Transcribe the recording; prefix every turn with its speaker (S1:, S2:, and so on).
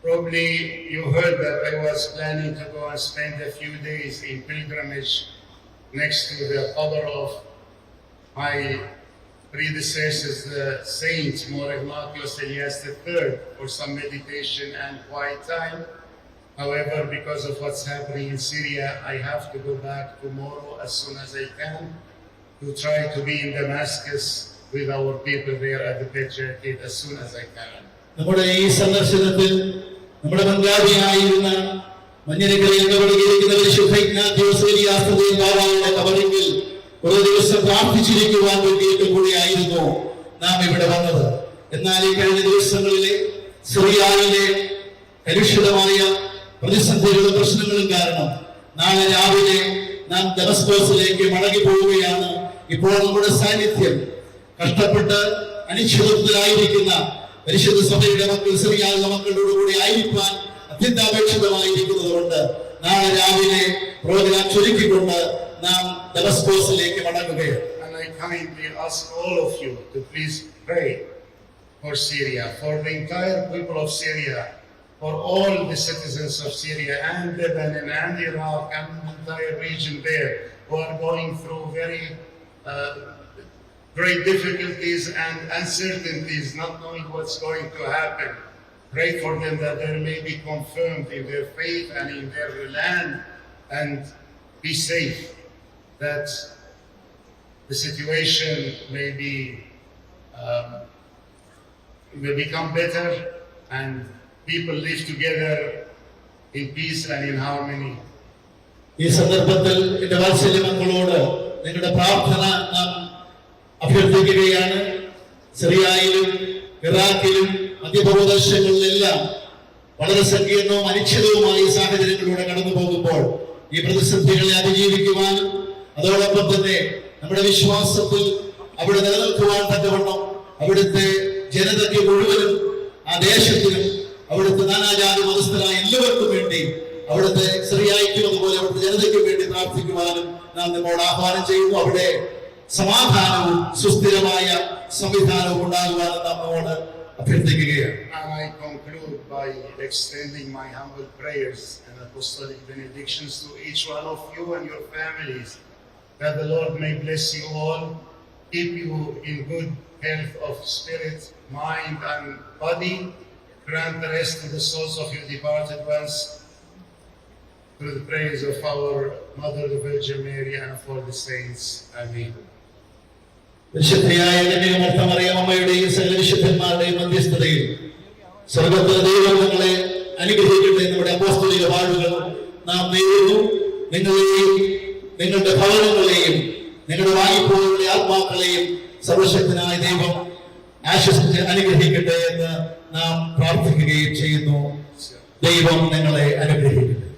S1: Probably you heard that I was planning to go and spend a few days in pilgrimage next to the father of my predecessors, the Saint More Ignatius Elias III, for some meditation and quiet time. However, because of what's happening in Syria, I have to go back tomorrow as soon as I can to try to be in Damascus with our people there at the Patriarchate as soon as I can.
S2: നമ്മുടെ ഈ സന്ദർശനത്തിൽ നമ്മുടെ പങ്കാളിയായിരുന്ന മഞ്ഞരിക്കലിൽ കബറിയിരിക്കുന്ന വിശുദ്ധ ഇഗ്നാത്യോസ് ഏലിയാസ് ബാബായുടെ കബറിൽ ഒരു ദിവസം പ്രാർത്ഥിച്ചിരിക്കുവാൻ വേണ്ടിയിട്ട് കൂടിയായിരുന്നു നാം ഇവിടെ വന്നത്. എന്നാൽ ഈ കഴിഞ്ഞ ദിവസങ്ങളിലെ സിറിയയിലെ കലുഷിതമായ പ്രതിസന്ധികളും പ്രശ്നങ്ങളും കാരണം നാളെ രാവിലെ നാം ദമസ്കോസിലേക്ക് മടങ്ങി പോവുകയാണ്. ഇപ്പോൾ നമ്മുടെ സാന്നിധ്യം കഷ്ടപ്പെട്ട് അനിശ്ചിതത്വത്തിലായിരിക്കുന്ന പരിശുദ്ധ സഭയുടെ മക്കൾ സിറിയയിലെ മക്കളോടുകൂടി ആയിരിക്കാൻ അത്യന്താപേക്ഷിതമായിരിക്കുന്നത് കൊണ്ട് നാളെ രാവിലെ പ്രോഗ്രാം ചുരുക്കിക്കൊണ്ട് നാം ദമസ്കോസിലേക്ക് മടങ്ങുകയാണ്.
S1: And I kindly ask all of you to please pray for Syria, for the entire people of Syria, for all the citizens of Syria and Lebanon and Iraq and the entire region there who are going through very great difficulties and uncertainties, not knowing what's going to happen. Pray for them that they may be confirmed in their faith and in their land and be safe, that the situation may become better and people live together in peace and in harmony.
S2: ഈ സന്ദർഭത്തിൽ എന്റെ വാത്സല്യ മക്കളോട് നിങ്ങളുടെ പ്രാർത്ഥന നാം അഭ്യർത്ഥിക്കുകയാണ്. സിറിയയിലും ഇറാഖിലും മധ്യപ്രദേശങ്ങളിലെല്ലാം വളരെ സങ്കീർണവും അനിശ്ചിതവുമായ സാഹചര്യങ്ങളിലൂടെ കടന്നു പോകുമ്പോൾ ഈ പ്രതിസന്ധികളെ അതിജീവിക്കുവാനും അതോടൊപ്പം തന്നെ നമ്മുടെ വിശ്വാസത്തിൽ അവിടെ നിലനിൽക്കുവാൻ തക്കവണ്ണം അവിടുത്തെ ജനതയ്ക്ക് മുഴുവനും ആ ദേശത്തിനും അവിടുത്തെ നാനാജാതി മതസ്ഥരായ എല്ലാവർക്കും വേണ്ടി അവിടുത്തെ സിറിയയ്ക്കും അതുപോലെ അവിടുത്തെ ജനതയ്ക്കും വേണ്ടി പ്രാർത്ഥിക്കുവാനും നാം നമ്മോട് ആഹ്വാനം ചെയ്യുന്നു. അവിടെ സമാധാനവും സുസ്ഥിരമായ സംവിധാനവും ഉണ്ടാകുവാനും നമ്മോട് അഭ്യർത്ഥിക്കുകയാണ്.
S1: And I conclude by extending my humble prayers and apostolic benedictions to each one of you and your families, that the Lord may bless you all, keep you in good health of spirit, mind and body, grant the rest to the souls of your departed ones, through the praise of our Mother, the Virgin Mary, and of all the saints. Amen.
S2: വിശുദ്ധയായ അമ്മയുടെയും സകല വിശുദ്ധന്മാരുടെയും മധ്യസ്ഥതയിൽ സ്വർഗ്ഗത്തിലെ ദൈവം നിങ്ങളെ അനുഗ്രഹിക്കട്ടെ. നമ്മുടെ അപ്പോസ്തലിക വാഴുകൾ നാം നേരുന്നു. നിങ്ങളെയും നിങ്ങളുടെ ഭവനങ്ങളെയും നിങ്ങളുടെ വാങ്ങിപ്പോയുള്ള ആത്മാക്കളെയും സർവശക്തനായ ദൈവം ആശ്വസിച്ച് അനുഗ്രഹിക്കട്ടെ എന്ന് നാം പ്രാർത്ഥിക്കുകയും ചെയ്യുന്നു. ദൈവം നിങ്ങളെ അനുഗ്രഹിക്കട്ടെ.